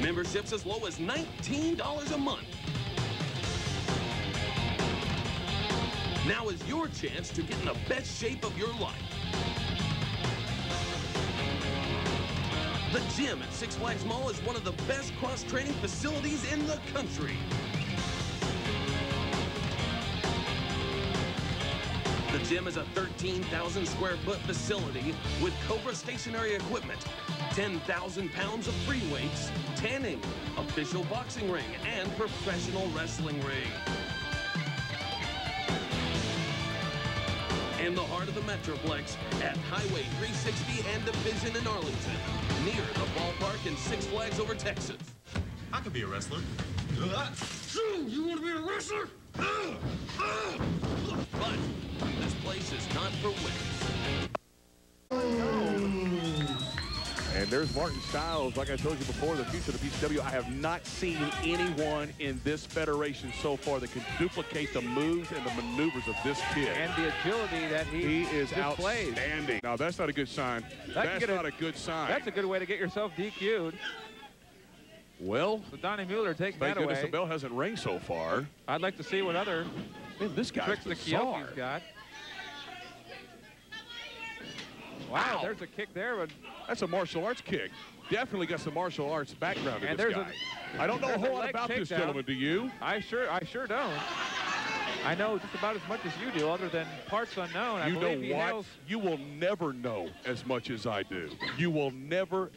Memberships as low as $19 a month. Now is your chance to get in the best shape of your life. The gym at Six Flags Mall is one of the best cross-training facilities in the country. The gym is a 13,000 square foot facility with Cobra stationary equipment, 10,000 pounds of free weights, tanning, official boxing ring, and professional wrestling ring. In the heart of the Metroplex at Highway 360 and Division in Arlington, near the ballpark in Six Flags Over Texas. I could be a wrestler. You want to be a wrestler? But this place is not for wimps. And there's Martin Stiles. Like I told you before, the future of the PCW. I have not seen anyone in this federation so far that can duplicate the moves and the maneuvers of this kid. And the agility that he is displays. outstanding. Now, that's not a good sign. That's not a good sign. That's a good way to get yourself DQ'd. Well, so Donnie Mueller takes that away. Thank goodness the bell hasn't rang so far. I'd like to see what other this tricks the Kyoki's got. Wow, there's a kick there. But that's a martial arts kick. Definitely got some martial arts background in this guy. I don't know a whole lot about this gentleman, do you? I sure don't. I know just about as much as you do, other than parts unknown. I believe he hails. You will never know as much as I do. You will never.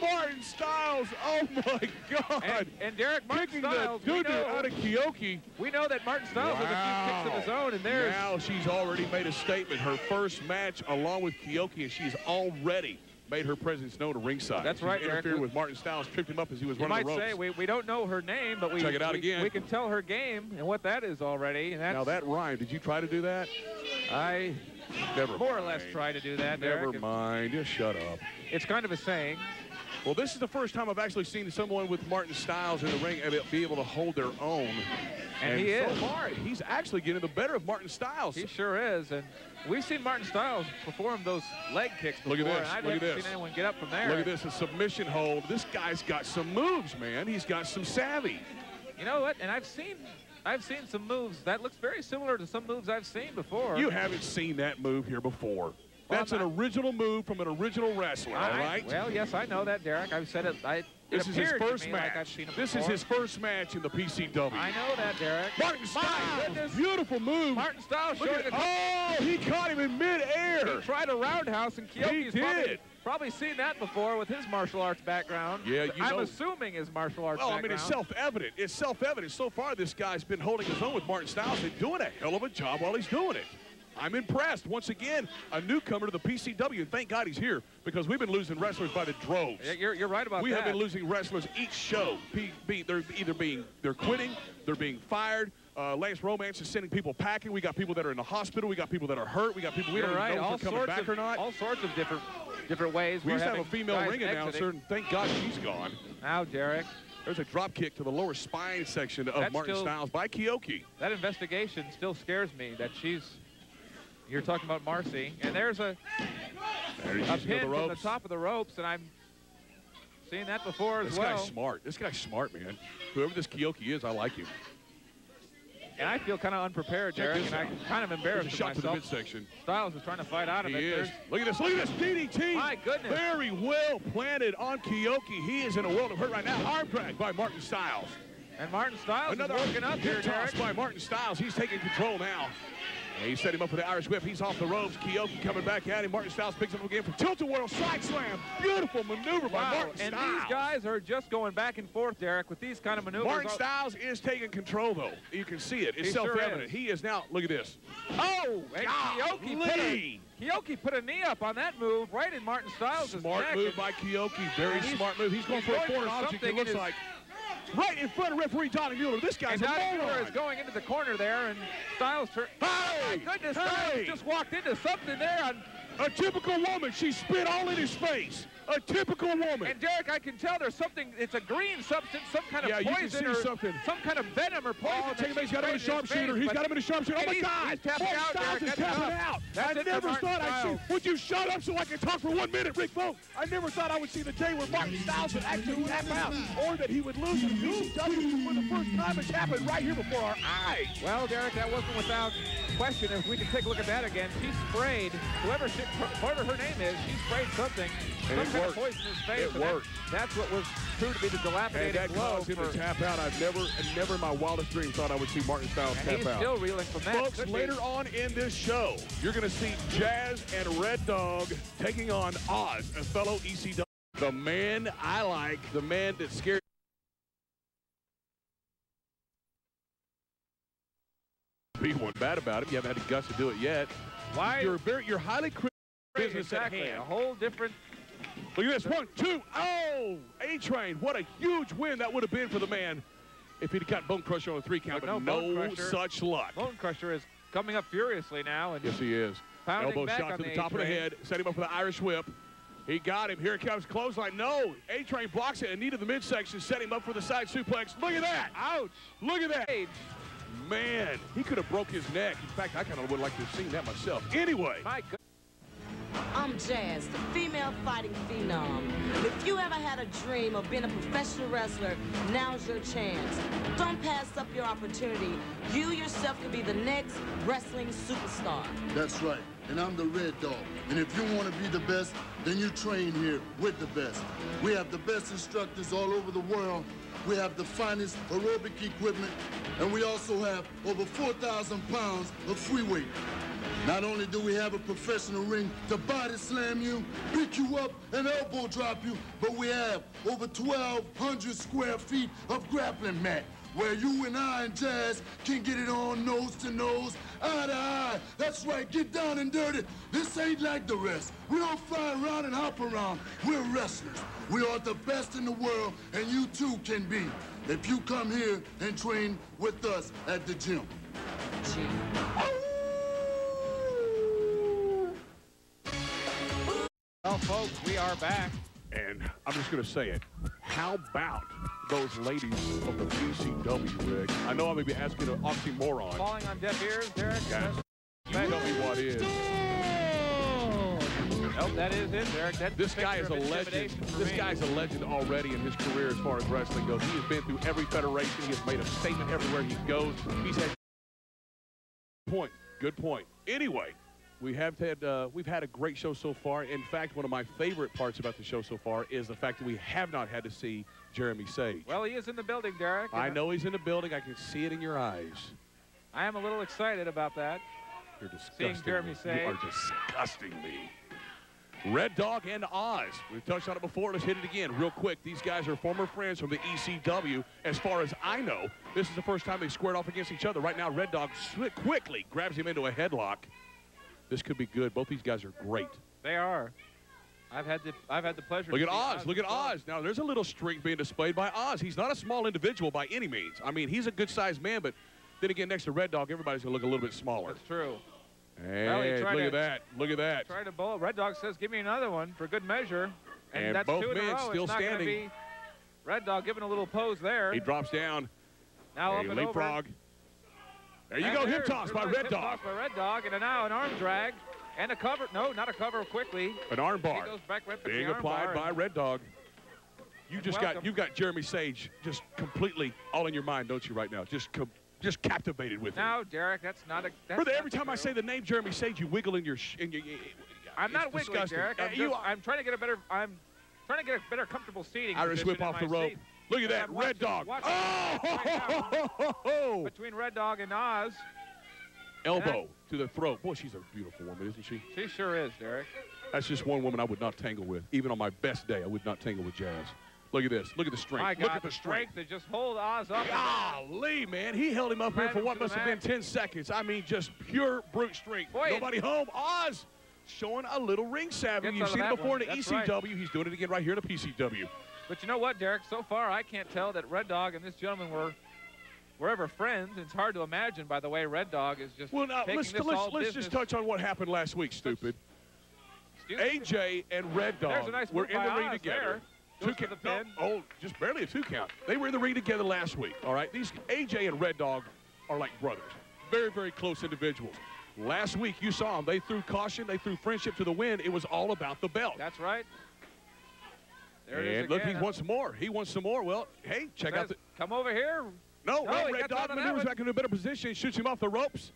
Martin Stiles! Oh my God! And Derek, Martin Stiles, out of Kyoki. We know that Martin Stiles has a few kicks of his own, and there's. Now she's already made a statement. Her first match along with Kyoki, and she's already made her presence known to ringside. That's right, Derek. Interfered with Martin Stiles, tripped him up as he was running the ropes. You might say we don't know her name, but check it out again. We can tell her game and what that is already. And that's, now that rhymed. Did you try to do that? I more or less try to do that. Never mind. Just shut up. It's kind of a saying. Well, this is the first time I've actually seen someone with Martin Stiles in the ring and be able to hold their own. And he is. So far, he's actually getting the better of Martin Stiles. He sure is. And we've seen Martin Stiles perform those leg kicks before. Look at this. And I haven't seen anyone get up from there. Look at this, a submission hold. This guy's got some moves, man. He's got some savvy. You know what? And I've seen some moves that looks very similar to some moves I've seen before. You haven't seen that move here before. That's an original move from an original wrestler, all right? Well, yes, I know that, Derek. I've said it. This is his first match. Like I've seen him this is his first match in the PCW. I know that, Derek. Martin Stiles, beautiful move. Martin Stiles showing he caught him in midair. He tried a roundhouse, and Kyoki's probably seen that before with his martial arts background. Yeah, I'm assuming his martial arts background. I mean, it's self-evident. It's self-evident. So far, this guy's been holding his own with Martin Stiles and doing a hell of a job while he's doing it. I'm impressed. Once again, a newcomer to the PCW, and thank God he's here because we've been losing wrestlers by the droves. Yeah, you're right about that. We have been losing wrestlers each show. They're quitting, they're being fired. Lance Romance is sending people packing. We got people that are in the hospital. We got people that are hurt. We got people we don't know if they're coming back or not. All sorts of different ways. We used to have a female ring announcer, and thank God she's gone. Now, Derek. There's a drop kick to the lower spine section of Martin Stiles by Kyoki. That investigation still scares me that she's. You're talking about Marcy, and there's a pin from the top of the ropes, and I'm seeing that before as well. This guy's smart. This guy's smart, man. Whoever this Kyoki is, I like him. And I feel kind of unprepared, Derek, and I'm kind of embarrassed with myself. To the midsection. Stiles is trying to fight out of it. He is. Look at this. Look at this DDT. My goodness. Very well planted on Kyoki. He is in a world of hurt right now. Arm drag by Martin Stiles. And Martin Stiles is working up here, Derek. By Martin Stiles. He's taking control now. And he set him up with the Irish whip. He's off the ropes. Kyoki coming back at him. Martin Stiles picks him up again for tilt-a-whirl side slam. Beautiful maneuver by Martin Stiles. And these guys are just going back and forth, Derek, with these kind of maneuvers. Martin Stiles is taking control, though. You can see it. It's self-evident. He is now, look at this. Oh, and Kyoki put a knee up on that move right in Martin Stiles' neck. Smart move by Kyoki. Very smart move. He's going for a foreign object, it looks like. Right in front of referee Donnie Mueller. This guy's a moron. Mueller is going into the corner there, and Stiles turned. Hey! My goodness, Stiles just walked into something there. A typical woman. She spit all in his face. A typical woman. And Derek, I can tell there's something, it's a green substance, some kind of poison or something. Some kind of venom or poison. Oh, take him, he's got him in a sharpshooter. He's got him in a sharpshooter. Oh, my God. He's tapping out, Derek. He's tapping out. I never thought I'd see. Would you shut up so I can talk for 1 minute, Rick Vogt? I never thought I would see the day where Martin Styles would actually tap out, or that he would lose in ECW for the first time. It's happened right here before our eyes. Well, Derek, that wasn't without question. If we can take a look at that again, she sprayed, whoever her name is, she sprayed something. And it worked. Poison in his face. It worked. That's what was proved to be the dilapidated and that blow. caused him to tap out. I've never in my wildest dreams thought I would see Martin Styles tap he's out. Still reeling from that. Folks, later on in this show, you're going to see Jazz and Red Dog taking on Oz, a fellow ECW. The man I like, the man that scared. Be one bad about him. You haven't had the guts to do it yet. Why? You're highly critical business exactly. at hand. A whole different. Look at this. 1, 2. Oh, A-Train. What a huge win that would have been for the man if he'd got Bone Crusher on a 3 count, but no such luck. Bone Crusher is coming up furiously now. And yes, he is. Elbow shot to the top of the head. Set him up for the Irish whip. He got him. Here it comes. Clothesline. No. A-Train blocks it. In need of the midsection. Set him up for the side suplex. Look at that. Ouch. Look at that. Man, he could have broke his neck. In fact, I kind of would like to have seen that myself. Anyway. My goodness. I'm Jazz, the female fighting phenom. If you ever had a dream of being a professional wrestler, now's your chance. Don't pass up your opportunity. You yourself could be the next wrestling superstar. That's right, and I'm the Red Dog. And if you want to be the best, then you train here with the best. We have the best instructors all over the world. We have the finest aerobic equipment, and we also have over 4,000 pounds of free weight. Not only do we have a professional ring to body slam you, pick you up, and elbow drop you, but we have over 1,200 square feet of grappling mat, where you and I and Jazz can get it on nose to nose, eye to eye. That's right, get down and dirty. This ain't like the rest. We don't fly around and hop around. We're wrestlers. We are the best in the world, and you too can be, if you come here and train with us at the gym. Well, folks, we are back. And I'm just going to say it. How about those ladies of the PCW, Rick? I know I may be asking an oxymoron. Falling on deaf ears, Derek? Yes. You tell me what is. Nope, that is it, Derek. That's this guy is a legend. This guy's a legend already in his career as far as wrestling goes. He has been through every federation. He has made a statement everywhere he goes. He's had good point. Anyway, we've had a great show so far. In fact, one of my favorite parts about the show so far is the fact that we have not had to see Jeremy Sage. Well, he is in the building, Derek. I know he's in the building. I can see it in your eyes. I am a little excited about that. You're disgusting. Seeing Jeremy Sage. You are disgusting me. Red Dog and Oz. We've touched on it before. Let's hit it again real quick. These guys are former friends from the ECW. As far as I know, this is the first time they squared off against each other. Right now, Red Dog quickly grabs him into a headlock. This could be good. Both these guys are great. They are. I've had the pleasure. Look at Oz. Look at Oz. Now, there's a little strength being displayed by Oz. He's not a small individual by any means. I mean, he's a good-sized man, but then again, next to Red Dog, everybody's going to look a little bit smaller. That's true. Hey, look at that. Look at that. Try to bowl. Red Dog says, give me another one for good measure. And that's both 2 in a men row. still it's not standing. Be Red Dog giving a little pose there. He drops down. Now up and leapfrog. over. There you go. Hip toss by Red Dog. Toss by Red Dog. And now an arm drag. And a cover. No, not a cover quickly. An arm bar. He goes back right being applied by Red Dog. You've got Jeremy Sage just completely all in your mind, don't you, right now? Just captivated with him. Now, Derek, that's not a. Brother, every time I say the name Jeremy Sage, you wiggle in your. I'm not wiggling, disgusting. Derek. I'm trying to get a better. I'm trying to get a better comfortable seating. Irish whip off the rope. Seat. Look at that, Red Dog. Oh! Between Red Dog and Oz. Elbow to the throat. Boy, she's a beautiful woman, isn't she? She sure is, Derek. That's just one woman I would not tangle with. Even on my best day, I would not tangle with Jazz. Look at this. Look at the strength. My God, look at the strength. To just hold Oz up. Golly, man. He held him up here for what must have been 10 seconds. I mean, just pure brute strength. Boy, nobody home. Oz showing a little ring savvy. You've seen it before in the ECW. Right. He's doing it again right here in the PCW. But you know what, Derek? So far, I can't tell that Red Dog and this gentleman were ever friends. It's hard to imagine, by the way, Red Dog is just well, now, let's just touch on what happened last week, stupid. AJ and Red Dog nice were in the ring together. Just barely a 2 count. They were in the ring together last week, all right? These AJ and Red Dog are like brothers. Very, very close individuals. Last week, you saw them. They threw caution. They threw friendship to the wind. It was all about the belt. That's right. There and it is look, again. he wants some more. He wants some more. Well, hey, check out the... Come over here. No, Red Dog maneuvers back into a better position, shoots him off the ropes.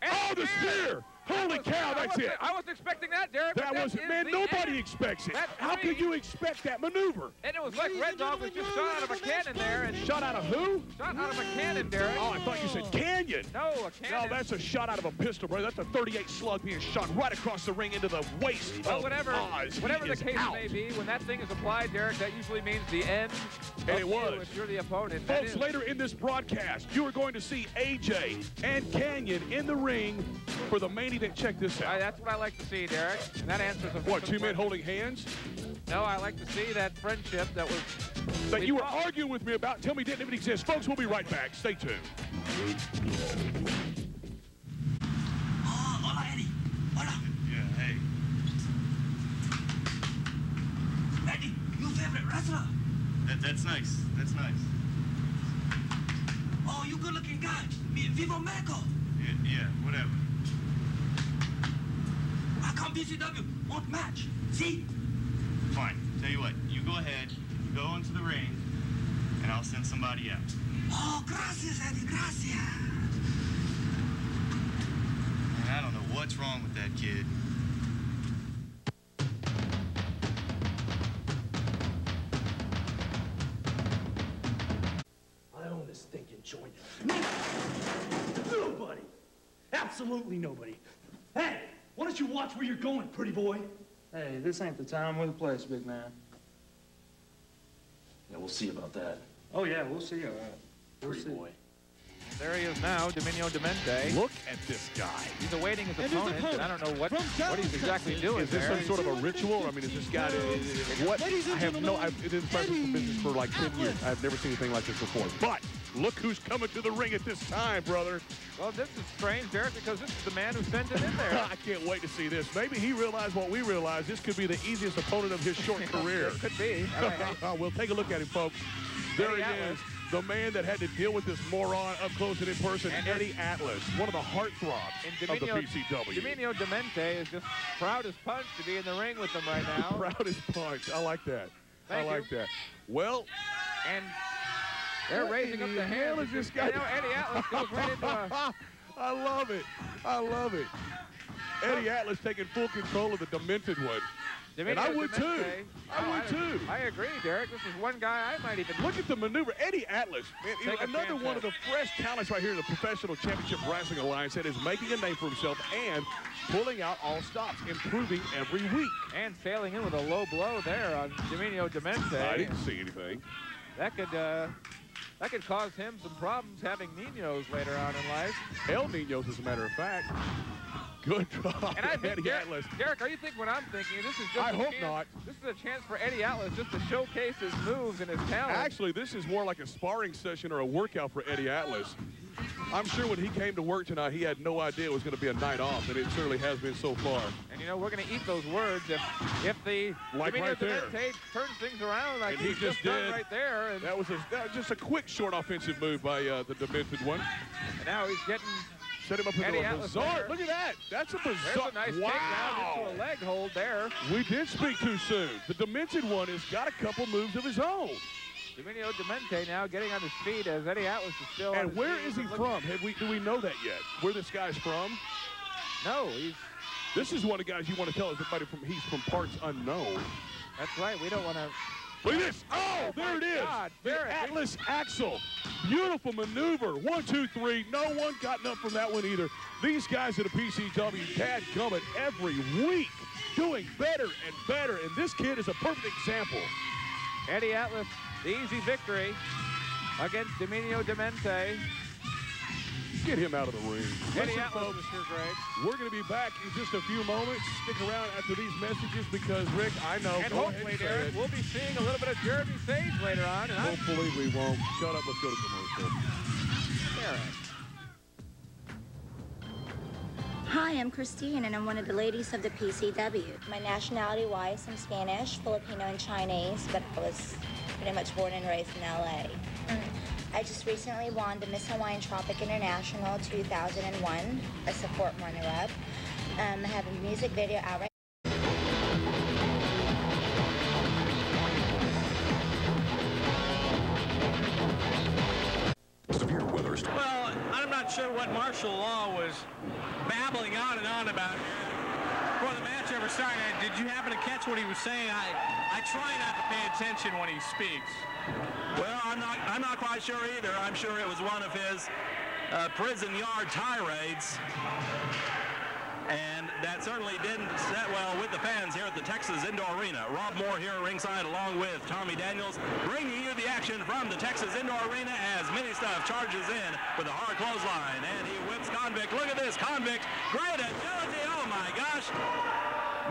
Oh, the spear! Holy cow, that's it. I wasn't expecting that, Derek. That was, man, nobody expects it. How could you expect that maneuver? And it was like Red Dog was just shot out of a cannon there. And shot out of who? Shot out of a cannon, Derek. Oh, I thought you said canyon. No, a cannon. No, that's a shot out of a pistol, brother. That's a 38 slug being shot right across the ring into the waist of whatever Oz. Whatever the case may be, when that thing is applied, Derek, that usually means the end. And it was. If you're the opponent. Folks, later in this broadcast, you are going to see AJ and Canyon in the ring for the main event. Check this out. That's what I like to see, Derek. And that answers a what, 2 men holding hands? No, I like to see that friendship that was... That you were arguing with me about. Tell me didn't even exist. Folks, we'll be right back. Stay tuned. Hola, Eddie. Hola. Yeah, hey. Eddie, your favorite wrestler. That's nice. That's nice. Oh, you good-looking guy. Viva Mexico. Yeah, whatever. How come BCW won't match? See? Fine. Tell you what, you go ahead, go into the ring, and I'll send somebody out. Oh, gracias, Eddie, gracias. Man, I don't know what's wrong with that kid. I own this stinking joint. Nobody. Absolutely nobody. Hey, why don't you watch where you're going, pretty boy? Hey, this ain't the time or the place, big man. Yeah, we'll see about that. Oh, yeah, we'll see, all right. Pretty boy. There he is now, Dominio Demente. Look at this guy. He's awaiting his opponent, and I don't know what he's exactly doing. Is this some sort of a ritual? I mean, is this guy what? I have no. I've been in professional business for like 10 years. I've never seen anything like this before. But look who's coming to the ring at this time, brother. Well, this is strange, Derek, because this is the man who sent it in there. I can't wait to see this. Maybe he realized what we realized. This could be the easiest opponent of his short career. It could be. We'll take a look at him, folks. There he is. The man that had to deal with this moron up close and in person, Eddie Atlas, one of the heartthrobs of the PCW. Dominio Demente is just proud as punch to be in the ring with them right now. Proud as punch. I like that. I like that. Well, and they're raising up the hands. Is this guy? You know, Eddie Atlas goes right into a... I love it. I love it. Eddie Atlas taking full control of the Demented one. And I would too. I would too. I agree, Derek. This is one guy I might even... Look at the maneuver. Eddie Atlas, man, another one of the fresh talents right here in the Professional Championship Wrestling Alliance that is making a name for himself and pulling out all stops, improving every week. And sailing in with a low blow there on Dominio Demente. I didn't see anything. That could cause him some problems having Ninos later on in life. El Ninos, as a matter of fact. Good drop, and I think Eddie Atlas. Derek, are you thinking what I'm thinking? This is just I hope not. This is a chance for Eddie Atlas just to showcase his moves and his talent. Actually, this is more like a sparring session or a workout for Eddie Atlas. I'm sure when he came to work tonight, he had no idea it was going to be a night off, and it certainly has been so far. And, you know, we're going to eat those words if the right there turns things around like he just did right there. And that was just a quick, short offensive move by the Demented one. And now he's getting... Set him up into a bizarre. Look at that. That's a bizarre. There's a nice takedown into a leg hold there. We did speak too soon. The Demented one has got a couple moves of his own. Dominio Demente now getting on his feet as Eddie Atlas is still on his where feet. is he from? Do we know that yet? Where this guy's from? No, This is one of the guys you want to tell us about. He's from parts unknown. That's right. We don't want to... Look at this. Oh, there it is. God, the Atlas Axel. Beautiful maneuver. 1, 2, 3. No one got enough from that one either. These guys at the PCW, dadgummit, every week doing better and better. And this kid is a perfect example. Eddie Atlas, the easy victory against Dominio Demente. Get him out of the ring. Eddie Atlas is here, Greg. We're going to be back in just a few moments. Stick around after these messages because, Rick, I know. And hopefully, Derek, we'll be seeing a little bit of Jeremy Sage later on. And hopefully we won't. Shut up. Let's go to commercial. Derek. Hi, I'm Christine, and I'm one of the ladies of the PCW. My nationality-wise, I'm Spanish, Filipino, and Chinese, but I was pretty much born and raised in LA. I just recently won the Miss Hawaiian Tropic International 2001 as a Fort runner-up. I have a music video out right Well, I'm not sure what martial law was babbling on and on about before the match ever started. Did you happen to catch what he was saying? I try not to pay attention when he speaks. Well, I'm not quite sure either. I'm sure it was one of his prison yard tirades. And that certainly didn't set well with the fans here at the Texas Indoor Arena. Rob Moore here ringside along with Tommy Daniels, bringing you the action from the Texas Indoor Arena as Mini Stuff charges in with a hard clothesline. And he whips Convict. Look at this, Convict. Great agility. Oh, my gosh.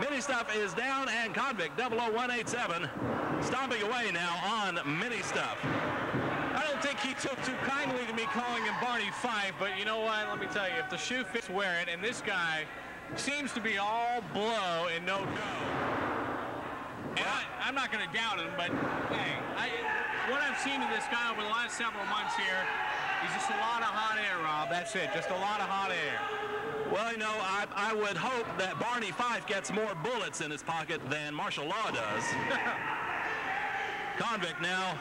Mini Stuff is down, and Convict 00187 stomping away now on Mini Stuff. I don't think he took too kindly to me calling him Barney Fife, but you know what? Let me tell you, if the shoe fits, wear it, and this guy seems to be all blow and no go. And I'm not going to doubt him, but hey, what I've seen of this guy over the last several months here, he's just a lot of hot air, Rob. That's it, just a lot of hot air. Well, you know, I would hope that Barney Fife gets more bullets in his pocket than Martial Law does. Convict now.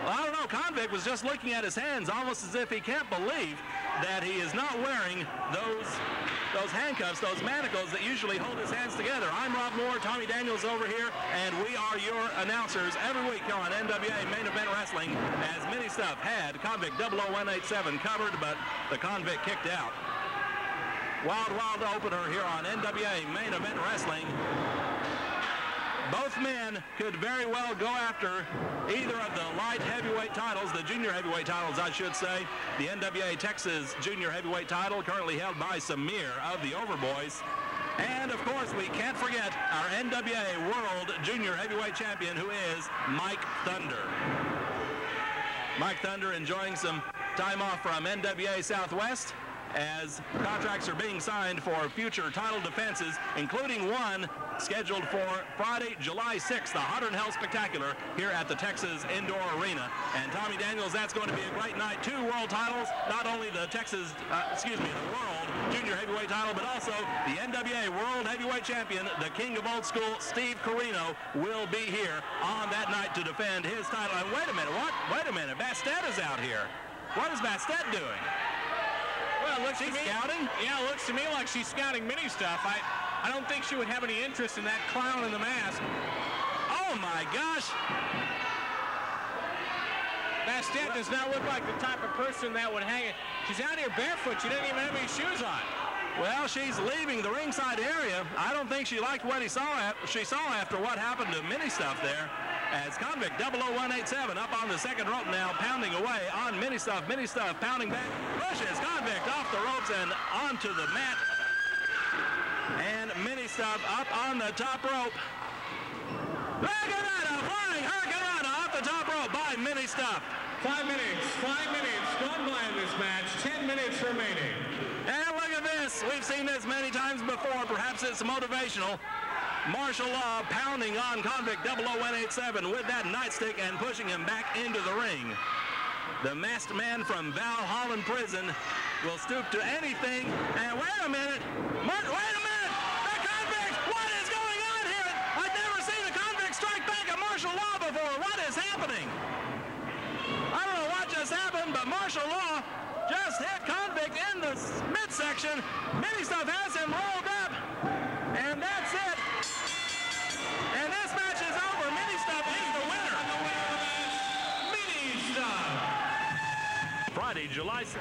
Well, I don't know, Convict was just looking at his hands almost as if he can't believe that he is not wearing those handcuffs, those manacles that usually hold his hands together. I'm Rob Moore, Tommy Daniels over here, and we are your announcers every week here on NWA Main Event Wrestling, as Mini Stuff had Convict 00187 covered, but the Convict kicked out. Wild opener here on NWA Main Event Wrestling. Both men could very well go after either of the light heavyweight titles, the junior heavyweight titles, I should say. The NWA Texas junior heavyweight title currently held by Samir of the Overboys. And, of course, we can't forget our NWA World Junior Heavyweight Champion, who is Mike Thunder. Mike Thunder enjoying some time off from NWA Southwest, as contracts are being signed for future title defenses, including one scheduled for Friday, July 6th, the Hotter Than Hell Spectacular here at the Texas Indoor Arena. And Tommy Daniels, that's going to be a great night. 2 world titles, not only the the World Junior Heavyweight title, but also the NWA World Heavyweight Champion, the King of Old School, Steve Corino, will be here on that night to defend his title. And wait a minute, what? Wait a minute, Bastet is out here. What is Bastet doing? Well, it looks she's scouting? Yeah, it looks to me like she's scouting Mini Stuff. I don't think she would have any interest in that clown in the mask. Oh, my gosh. Bastet does not look like the type of person that would hang it. She's out here barefoot. She didn't even have any shoes on. Well, she's leaving the ringside area. I don't think she liked what she saw after what happened to Mini Stuff there. As Convict 00187 up on the second rope now, pounding away on Mini Stuff. Mini Stuff pounding back, pushes Convict off the ropes and onto the mat. And Mini Stuff up on the top rope. Look at that, a flying hurricanrana off the top rope by Mini Stuff. 5 minutes gone by in this match, 10 minutes remaining. And look at this, we've seen this many times before, perhaps it's motivational. Martial Law pounding on Convict 00187 with that nightstick and pushing him back into the ring. The masked man from Valhalla Prison will stoop to anything. And wait a minute, wait a minute! The Convict! What is going on here? I've never seen a Convict strike back at Martial Law before. What is happening? I don't know what just happened, but Martial Law just hit Convict in the midsection. Mini Stuff has him rolled up, and that's it. And this match is over. Mini Stuff is the winner. Mini Stuff. Friday, July 6th.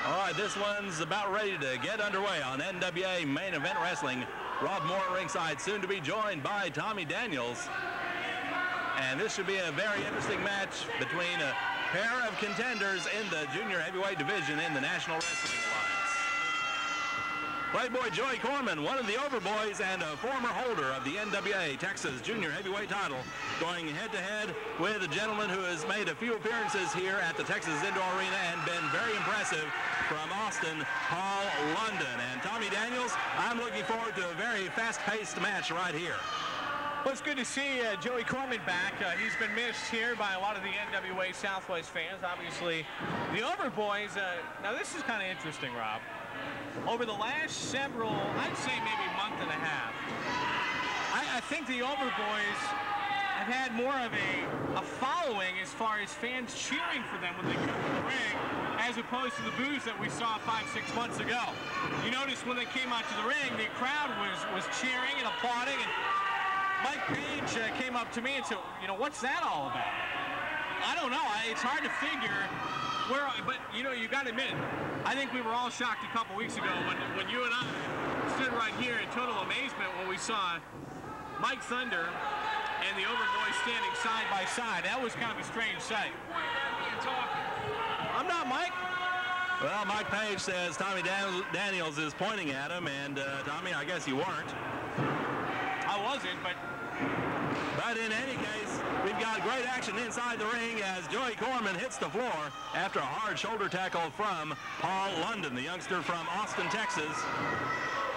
All right, this one's about ready to get underway on NWA Main Event Wrestling. Rob Moore ringside, soon to be joined by Tommy Daniels. And this should be a very interesting match between a pair of contenders in the junior heavyweight division in the National Wrestling Alliance. Playboy Joey Corman, one of the Overboys and a former holder of the NWA Texas Junior Heavyweight title, going head-to-head with a gentleman who has made a few appearances here at the Texas Indoor Arena and been very impressive from Austin, Paul London. And Tommy Daniels, I'm looking forward to a very fast-paced match right here. Well, it's good to see Joey Corman back. He's been missed here by a lot of the NWA Southwest fans. Obviously, the Overboys, now this is kind of interesting, Rob. Over the last several, I'd say maybe month and a half, I think the Overboys have had more of a following as far as fans cheering for them when they come to the ring, as opposed to the boos that we saw 5-6 months ago. You notice when they came out to the ring, the crowd was cheering and applauding, and Mike Page came up to me and said, you know, what's that all about? I don't know. It's hard to figure where, but you know, you got to admit it. I think we were all shocked a couple weeks ago when you and I stood right here in total amazement when we saw Mike Thunder and the Overboys standing side by side. That was kind of a strange sight. I'm not, Mike. Well, Mike Page says Tommy Daniels is pointing at him, and Tommy, I guess you weren't. I wasn't, but in any case, we've got great action inside the ring as Joey Corman hits the floor after a hard shoulder tackle from Paul London, the youngster from Austin, Texas.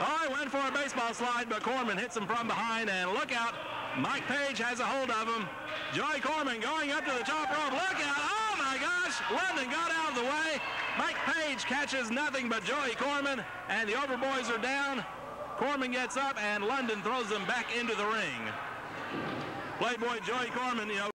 Oh, he went for a baseball slide, but Corman hits him from behind, and look out, Mike Page has a hold of him. Joey Corman going up to the top rope. Look out, oh my gosh, London got out of the way. Mike Page catches nothing but Joey Corman, and the Overboys are down. Corman gets up, and London throws them back into the ring. Playboy Joey Corman, you know,